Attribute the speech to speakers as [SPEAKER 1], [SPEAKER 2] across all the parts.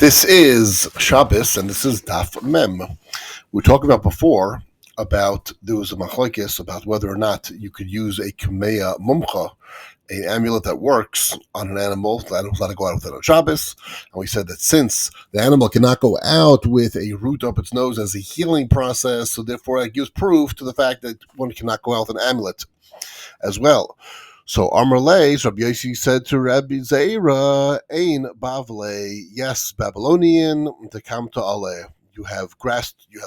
[SPEAKER 1] This is Shabbos, and this is Daf Mem. We talked about before about there was a machlokes about whether or not you could use a kameya mumcha, an amulet that works on an animal. The animal's allowed to go out with it on Shabbos, and we said that since the animal cannot go out with a root up its nose as a healing process, so therefore it gives proof to the fact that one cannot go out with an amulet as well. So Amar Lei, Rabbi Yosi said to Rabbi Zeira, Ein Bavle, yes, Babylonian, Tekamta Ale. You have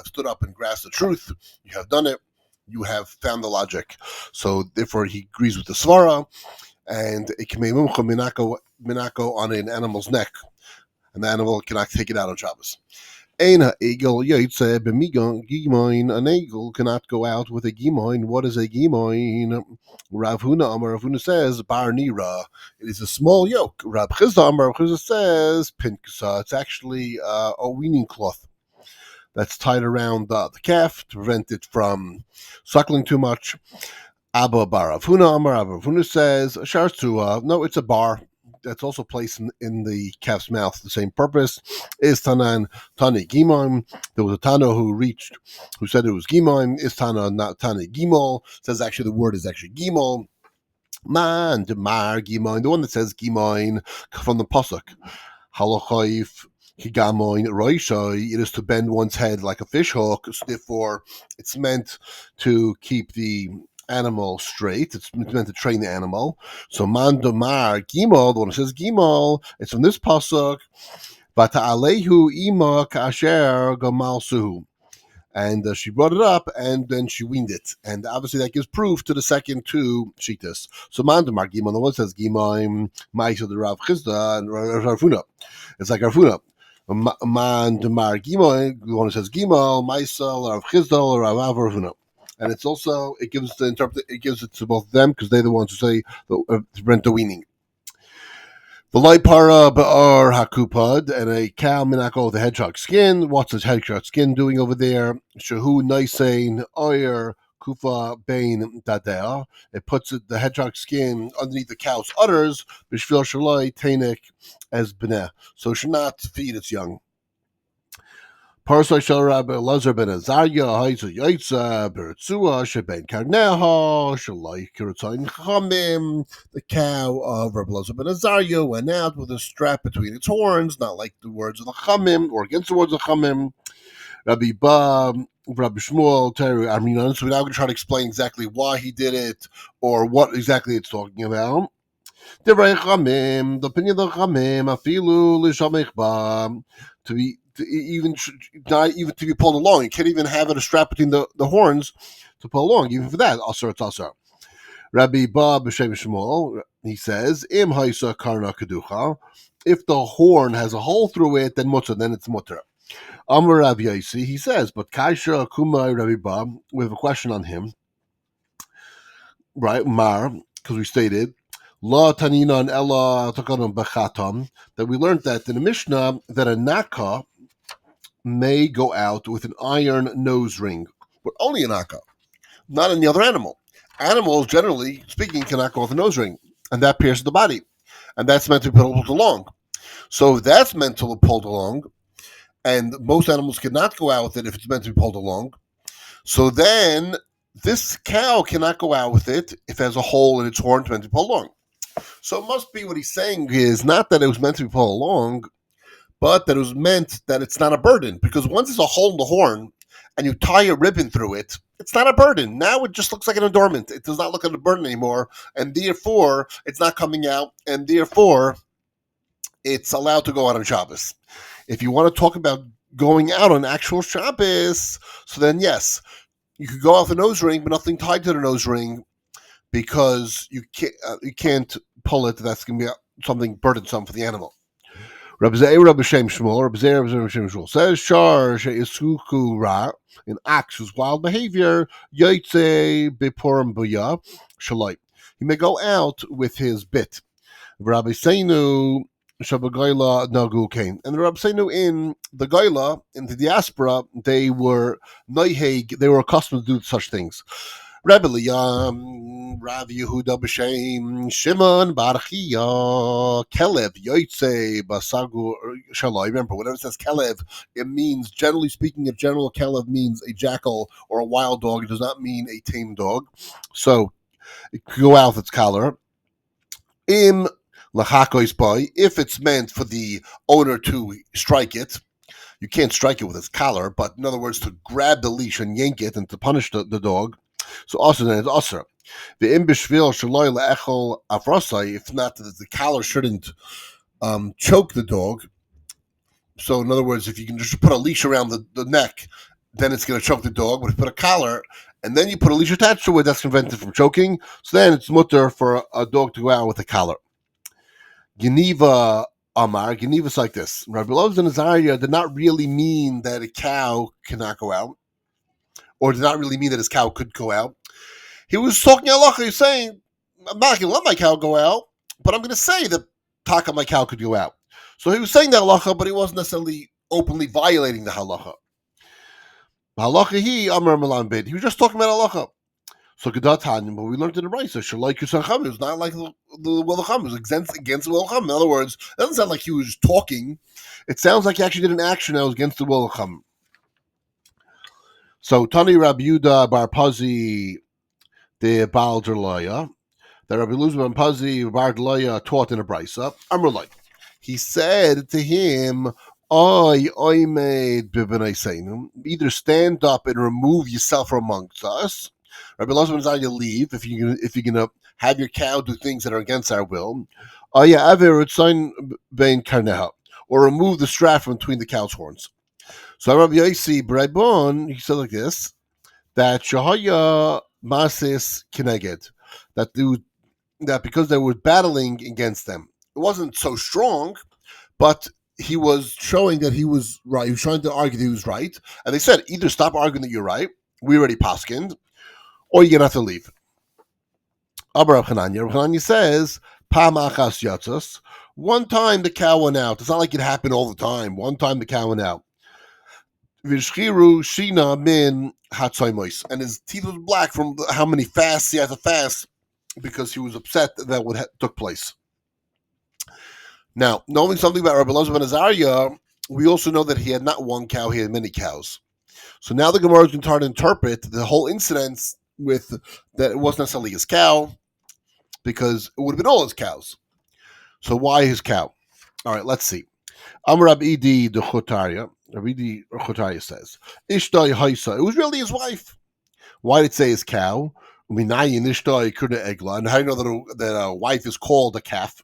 [SPEAKER 1] stood up and grasped the truth, you have done it, you have found the logic. So therefore he agrees with the Svara, and a Kamei Mumcha Minako on an animal's neck, and the animal cannot take it out on Shabbos. Ein ha'egel yotze b'migon gimoin. An eagle cannot go out with a gimoin. What is a gimoin? Rav Huna says bar nira. It is a small yoke. Rav Chizda says pinksa. It's actually a weaning cloth that's tied around the calf to prevent it from suckling too much. Abba bar Rav Huna says sharsua. No, it's a bar that's also placed in the calf's mouth. The same purpose is Tani Gimon. There was a Tano who said it was Gimon. Is Tana not Tani Gimol? Says actually the word is actually Gimol. Man Demar Gimon, the one that says Gimon from the pasuk. Halachaif Higamoin Roishai. It is to bend one's head like a fish hook. So therefore, it's meant to keep the animal straight. It's meant to train the animal. So Mandomar Gimel, the one that says Gimel, it's from this pasuk. Vata Alehu Ima Kasher Gamal Suhu. And she brought it up, and then she weaned it. And obviously that gives proof to the second two Shitas. So Mandomar Gimel, the one that says Gimel, Ma'isa the Rav Chizda, and Rav Huna. It's like Rav Huna. Mandomar Gimel, the one that says Gimel, Ma'isa, Rav Chizda, Rav Huna. And it gives it to both of them because they're the ones who say to prevent the weaning. The light para ba'ar hakupad, and a cow minako with a hedgehog skin. What's this hedgehog skin doing over there? Shahu naisein oyer kufa bain dadea. It puts the hedgehog skin underneath the cow's udders. Bishvil shaloi tainik as b'neh, so it should not feed its young. Parsai shel Rabbi Elazar ben Azariah, Haizu Yaitza, Beritzua, Sheben Karneha, Shalai Kiritzain Chamim. The cow of Rabbi Elazar ben Azariah went out with a strap between its horns, not like the words of the Chamim, or against the words of Chamim. Rabbi Ba, Rabbi Shmuel, Terry Arminan. So we're now going to try to explain exactly why he did it, or what exactly it's talking about. The opinion of the Chamim, Afilu Lishamech Ba, to be not even to be pulled along. You can't even have it a strap between the horns to pull along. Even for that, asar it's asar. Rabbi Ba b'shem Shmuel, he says, Im haisa karna keducha. If the horn has a hole through it, then mutter, then it's mutter. Amar Rabbi Yosi, he says, but kaisha kumai Rabbi Ba, we have a question on him, right? Mar, because we stated La taninan ella takanon bechatam, that we learned that in the Mishnah that a naka may go out with an iron nose ring, but only an aka, not any other animal. Animals, generally speaking, cannot go with a nose ring, and that pierces the body, and that's meant to be pulled along. So if that's meant to be pulled along, and most animals cannot go out with it if it's meant to be pulled along, so then this cow cannot go out with it if it has a hole in its horn to meant to be pulled along. So it must be what he's saying is not that it was meant to be pulled along, but that it was meant that it's not a burden. Because once there's a hole in the horn and you tie a ribbon through it, it's not a burden. Now it just looks like an adornment. It does not look like a burden anymore. And therefore, it's not coming out. And therefore, it's allowed to go out on Shabbos. If you want to talk about going out on actual Shabbos, so then yes, you could go out with a nose ring, but nothing tied to the nose ring because you can't pull it. That's going to be something burdensome for the animal. Rabbi Zeir Rabbi Shem Shmuel says, Shar she'isuku ra, an ox whose wild behavior, yotze beporim buya shalai. He may go out with his bit. Rabbi Seinu Shabbagoyla Nagu came. And the Rabbi Seinu in the Goyla, in the diaspora, they were noiheg, they were accustomed to do such things. Rebbe Rav Yehuda b'Shem Shimon Bar Chia Kelev Yoitze Basagu Shaloi. Remember, whenever it says Kelev, it means, generally speaking, if general Kelev means a jackal or a wild dog, it does not mean a tame dog. So it could go out with its collar. Im Lachakois Boy, if it's meant for the owner to strike it, you can't strike it with its collar, but in other words, to grab the leash and yank it and to punish the dog. So also then it's usher. The imbishvil shaloi leechol afrosai. If not, the collar shouldn't choke the dog. So in other words, if you can just put a leash around the neck, then it's going to choke the dog. But if you put a collar and then you put a leash attached to it, that's to prevent it from choking. So then it's mutter for a dog to go out with a collar. Geneva Amar, Geneva's like this. Rabbi Loz and Azariah did not really mean that a cow cannot go out, or did not really mean that his cow could go out. He was talking halacha. He's saying, I'm not going to let my cow go out, but I'm going to say that taka my cow could go out. So he was saying the halacha, but he wasn't necessarily openly violating the halacha. Halacha he Amar Malan bid. He was just talking about halacha. So Gedat but we learned in the right. So Shalai Kusacham is not like the will of Chum. It was against the will of Chum. In other words, it doesn't sound like he was talking. It sounds like he actually did an action that was against the will of Chum. So Tani Rabbi Yuda Bar Pazi the Baal Derloya, that Rabbi Luzman Pazi Bar Derloya taught in a brisa. Amrulai. He said to him, I made b'bnei Seinum. Either stand up and remove yourself from amongst us. Rabbi Lozman is you leave if you're gonna have your cow do things that are against our will. Or remove the strap from between the cow's horns. So Rabbi Yossi Breibon, he said like this, that Shahaya Masis Kineged, that because they were battling against them, it wasn't so strong, but he was showing that he was right. He was trying to argue that he was right. And they said, either stop arguing that you're right, we already paskined, or you're going to have to leave. Abba Hananya says, Pam achas yatzos. One time the cow went out. It's not like it happened all the time. One time the cow went out. Vishchiru shina min hatzoimois. And his teeth was black from how many fasts he had to fast because he was upset that what took place. Now, knowing something about Rabbi Elazar ben Azariah, we also know that he had not one cow, he had many cows. So now the Gemara is going to try to interpret the whole incident with that it wasn't necessarily his cow, because it would have been all his cows. So why his cow? All right, let's see. Amrab Idi de Chotaria. Rabbi Chotaria says, Ishtai Haisa. It was really his wife. Why did it say his cow? Minayin Ishtai Kurna Egla. And how do you know that a wife is called a calf?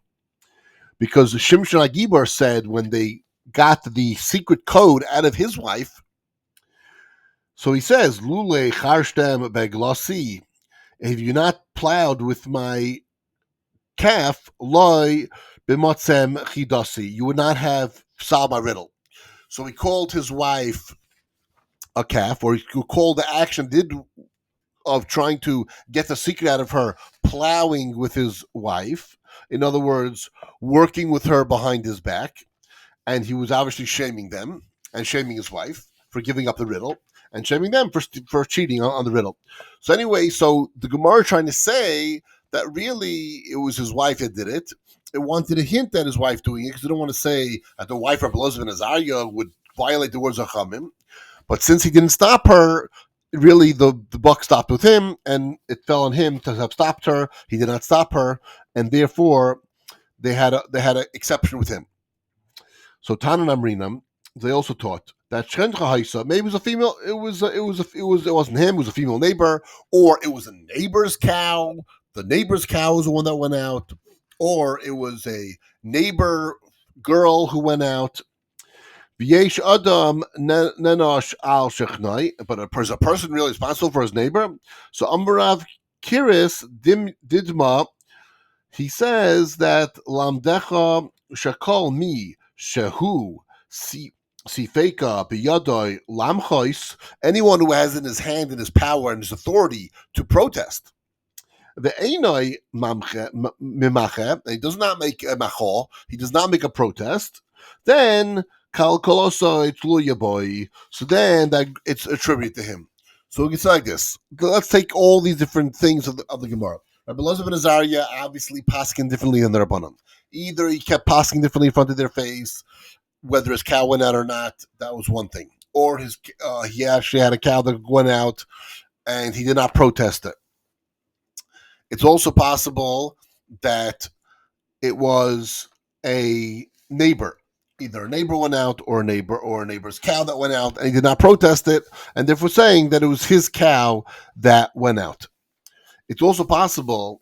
[SPEAKER 1] Because Shimshon Agibar said when they got the secret code out of his wife, so he says, Lule Charshtem Beglasi, if you're not plowed with my calf, loy b'motzem chidasi, you would not have solved my riddle. So he called his wife a calf, or he called the action of trying to get the secret out of her, plowing with his wife. In other words, working with her behind his back. And he was obviously shaming them and shaming his wife for giving up the riddle and shaming them for cheating on the riddle. So anyway, so the Gemara trying to say that really it was his wife that did it. It wanted to hint at his wife doing it because they don't want to say that the wife of Elazar ben Azariah would violate the words of Chamim. But since he didn't stop her, really the buck stopped with him, and it fell on him to have stopped her. He did not stop her, and therefore they had an exception with him. So Tanan Amrinam, they also taught that Shrencha Haisa, maybe it was a female. It wasn't him. It was a female neighbor, or it was a neighbor's cow. The neighbor's cow was the one that went out, or it was a neighbor girl who went out. V'yesh Adam Nenosh Al Shechnai, but a person really responsible for his neighbor. So Amarav Kiris Didma, he says that Lamdecha Shakol Mi Shehu Sifeka Biyadoi Lamchois, anyone who has in his hand and his power and his authority to protest. The Einoi Mimache, he does not make a machol, he does not make a protest, then Kal Koloso Boy, so then that it's attributed to him. So we can say like this. Let's take all these different things of the Gemara. Rabbi Elazar ben Azariah obviously passing differently than the Rabbanim. Either he kept passing differently in front of their face, whether his cow went out or not, that was one thing. Or he actually had a cow that went out and he did not protest it. It's also possible that it was a neighbor. Either a neighbor went out or a neighbor's cow that went out and he did not protest it, and therefore saying that it was his cow that went out. It's also possible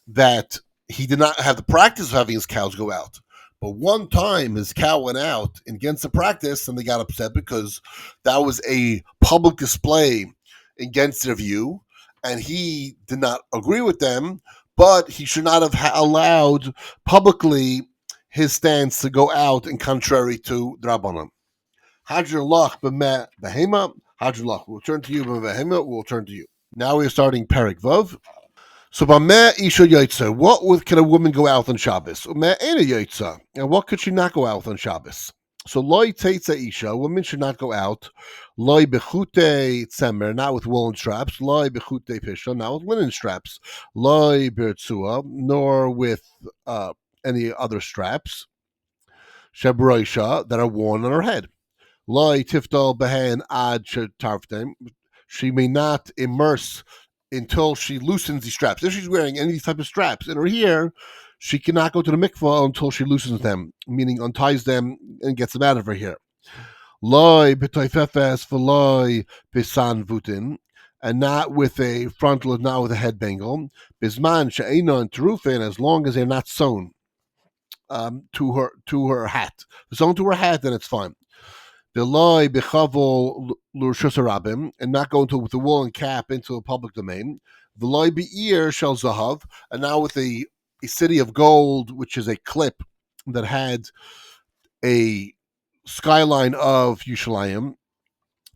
[SPEAKER 1] that he did not have the practice of having his cows go out. But one time his cow went out against the practice and they got upset because that was a public display against their view and he did not agree with them, but he should not have allowed publicly his stance to go out in contrary to the Rabbanan. Hajr lach b'meh behema, Hajr lach. We'll turn to you, b'meh we'll turn to you. Now we're starting Perek Vav. So, b'meh isha yotza. What can a woman go out on Shabbos? B'meh ena yotza. And what could she not go out on Shabbos? So, loy teitza isha. A woman should not go out. Loy bechute tzemer, not with woolen straps. Loy bechute pisha, not with linen straps. Loy bertzua, nor with any other straps. Shebroisha, that are worn on her head. Loy tiftal behen ad tarftem. She may not immerse until she loosens the straps. If she's wearing any of these type of straps in her hair, she cannot go to the mikvah until she loosens them, meaning unties them and gets them out of her hair. Loi b'toifefes v'loi b'san vutin, and not with a frontal, not with a head bangle. Bisman she'enon terufin, as long as they're not sewn to her hat. If they're sewn to her hat, then it's fine. V'loi b'chavol l'rshus harabim, and not go with the woolen cap into a public domain. V'loi b'ir shel zahav, and now with a city of gold, which is a clip that had a skyline of Yerushalmi.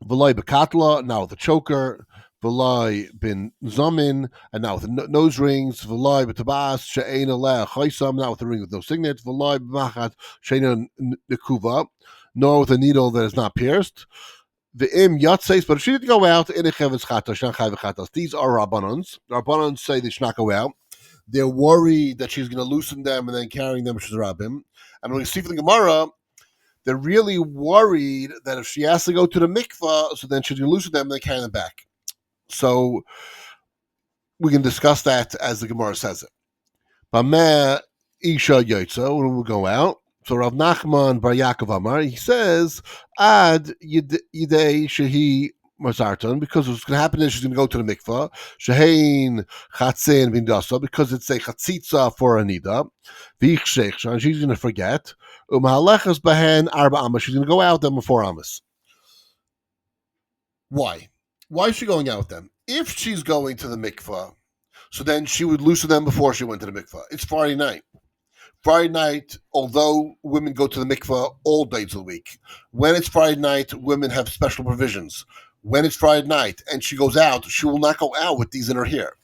[SPEAKER 1] V'loi b'katla, now with a choker. V'loi bin zamin, and now with the nose rings. V'loi b'tabas she'ein aleh chaysam, now with the ring with no signet. V'loi b'machat she'ein nekuva, nor with a needle that is not pierced. The im yatseis, but if she didn't go out, these are rabbanons. The rabbanons say they should not go out. They're worried that she's going to loosen them and then carrying them to rabbim. And when we see from the Gemara, they're really worried that if she has to go to the mikvah, so then she's going to loosen them and then carry them back. So we can discuss that as the Gemara says it. Bameh isha yotza, when we go out. So Rav Nachman Bar Yaakov Amar, he says, Ad yidei shehi mazarton, because what's going to happen is she's going to go to the mikvah, shehein chatzin bindasa, because it's a chatzitza for a nida, v'ich sheikh, and she's going to forget, u'mahalechas behen arba amas, she's going to go out them 4 amas. Why? Why is she going out them? If she's going to the mikvah, so then she would loosen them before she went to the mikvah. It's Friday night. Friday night, although women go to the mikvah all days of the week, when it's Friday night, women have special provisions. When it's Friday night and she goes out, she will not go out with these in her hair.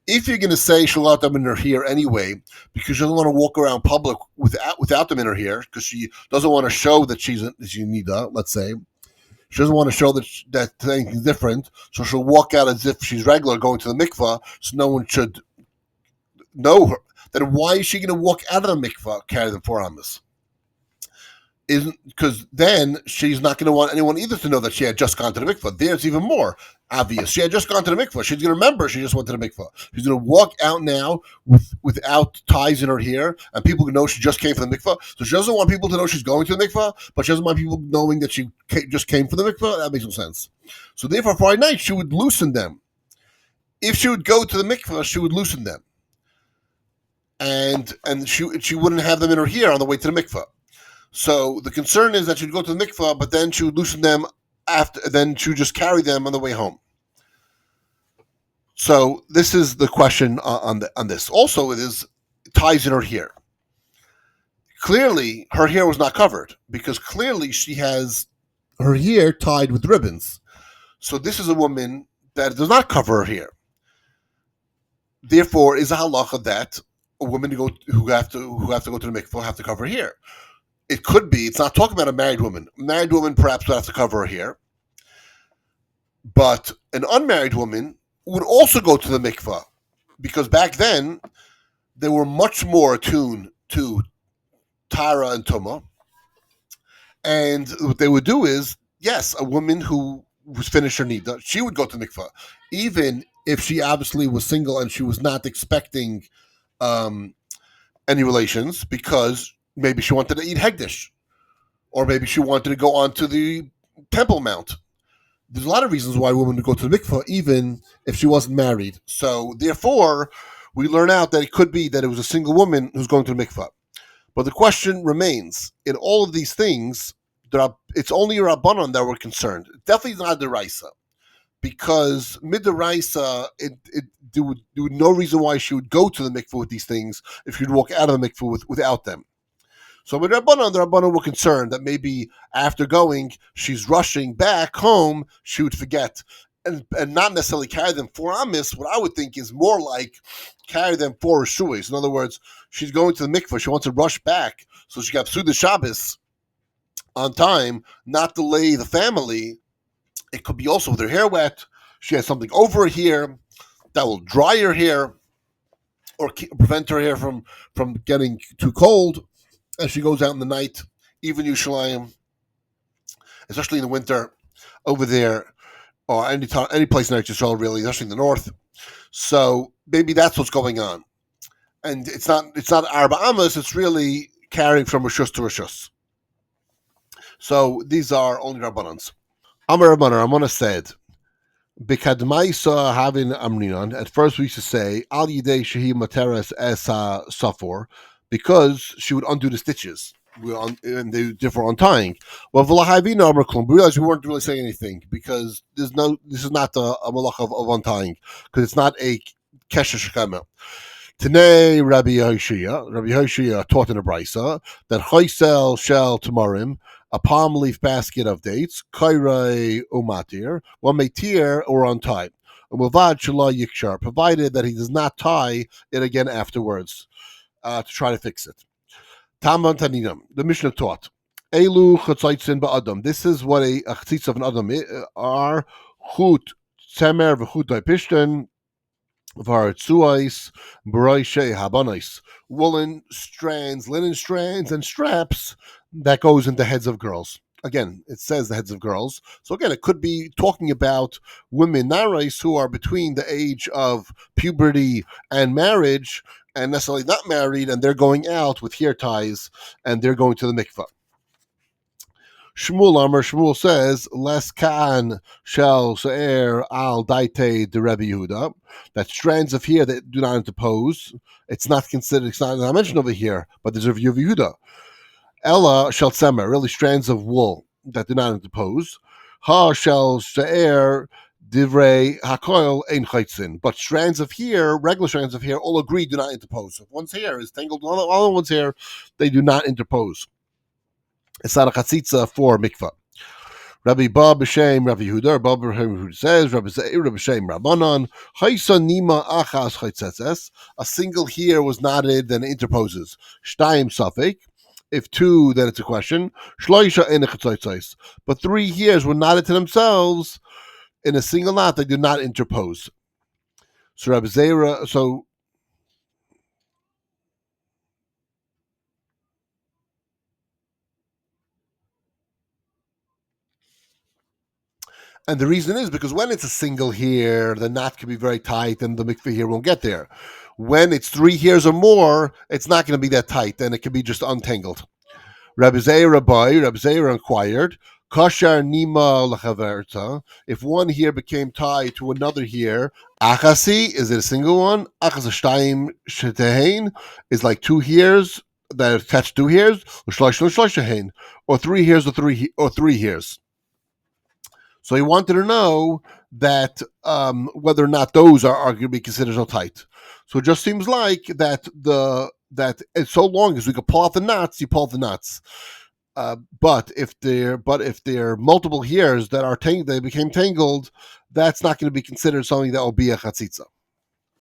[SPEAKER 1] If you're going to say she'll let them in her hair anyway, because she doesn't want to walk around public without them in her hair, because she doesn't want to show that she's nida, let's say. She doesn't want to show that anything's different, so she'll walk out as if she's regular going to the mikvah, so no one should know her. Then why is she going to walk out of the mikvah, carry the 4 amas? Because then she's not going to want anyone either to know that she had just gone to the mikvah. There's even more obvious. She had just gone to the mikvah. She's going to remember she just went to the mikvah. She's going to walk out now without ties in her hair, and people can know she just came from the mikvah. So she doesn't want people to know she's going to the mikvah, but she doesn't want people knowing that she just came from the mikvah. That makes no sense. So therefore, Friday night, she would loosen them. If she would go to the mikvah, she would loosen them. And she wouldn't have them in her hair on the way to the mikvah. So the concern is that she'd go to the mikvah, but then she would loosen them after. Then she would just carry them on the way home. So this is the question on this. Also, it is ties in her hair. Clearly, her hair was not covered because clearly she has her hair tied with ribbons. So this is a woman that does not cover her hair. Therefore, is a halacha that a woman who have to go to the mikvah have to cover her hair. It could be. It's not talking about a married woman. A married woman perhaps would have to cover her hair. But an unmarried woman would also go to the mikvah because back then they were much more attuned to Tara and Tuma. And what they would do is, yes, a woman who was finished her nida, she would go to mikvah, even if she obviously was single and she was not expecting um, any relations because maybe she wanted to eat hegdish or maybe she wanted to go on to the Temple Mount. There's a lot of reasons why a woman would go to the mikvah even if she wasn't married. So therefore, we learn out that it could be that it was a single woman who's going to the mikvah. But the question remains: in all of these things, it's only Rabbanon that were concerned. Definitely not the Raisa, because mid the Raisa, there would no reason why she would go to the mikveh with these things if she'd walk out of the mikveh without them. So with Rabbanon, the Rabbanon were concerned that maybe after going, she's rushing back home, she would forget. And not necessarily carry them for Amis, what I would think is more like carry them for Rishuis. In other words, she's going to the mikveh, she wants to rush back, so she got through the Shabbos on time, not delay the family. It could be also with her hair wet, she has something over her hair that will dry her hair or prevent her hair from getting too cold as she goes out in the night, even Yerushalmi, especially in the winter over there, or any place in Israel really, especially in the north. So maybe that's what's going on, and it's not Arba Amas. It's really carrying from Rishus to Rishus. So these are only Rabbanans. Amar Rabbanan, Ramana said, Bikadmaisa having Amrinon. At first, we used to say Al Yidei Shehi Materes Esa Safor, because she would undo the stitches. And they differ on tying. Well, V'lahavina Amar Klum. We realized we weren't really saying anything because this is not a malach of untying because it's not a kesher shekama. Today, Rabbi Hoshia taught in a brisa that choisel shel tamarim, a palm leaf basket of dates, kairai umatir, one metir or untie. Umavad shala yikshar, provided that he does not tie it again afterwards to try to fix it. Taman Taninam, the Mishnah taught. Elu chatzaitzin ba'adam. This is what a chatzitz of an adam are. Chut tzemer v'chut daipishten v'haratzuais b'roishe habanais. Woolen strands, linen strands, and straps that goes into heads of girls. Again, it says the heads of girls. So again, it could be talking about women narais who are between the age of puberty and marriage, and necessarily not married, and they're going out with hair ties, and they're going to the mikvah. Shmuel says, Les Ka'an shall se'er al daite de Rebbe Yehuda, that strands of hair that do not interpose, it's not mentioned over here, but there's a view of Yehuda. Ella shall tzemer, really strands of wool that do not interpose. Ha shall se'er divrei hakoil ein chaitzin. But strands of hair, regular strands of hair, all agree do not interpose. If one's hair is tangled with all one's hair, they do not interpose. It's not a chatzitza for mikvah. Rabbi Ba b'shem Rabbi Yehuda, Ba b'shem says, Rabbi Zeir b'shem Rabbanon, Chaysa nima achas chaytzetzes, a single hair was knotted, then it interposes. Shtayim safek, if two, then it's a question. Shloisha in a chatzaitzais. But 3 hairs were knotted to themselves in a single knot, they do not interpose. So Rabbi Zeira, and the reason is because when it's a single hair, the knot can be very tight and the mikveh hair won't get there. When it's 3 hairs or more, it's not going to be that tight, and it can be just untangled. Rabbi Zeira inquired, Kashar nima lachaverta, if one hair became tied to another hair, achasi, is it a single one? Achas shtayim shetehain is like 2 hairs that attach 2 hairs, or 3 hairs or 3 hairs. So he wanted to know that whether or not those are arguably considered so tight. So it just seems like that it's so long as we could pull out the knots, you pull out the knots. But if they're multiple hairs that are they became tangled, that's not going to be considered something that will be a chatzitza.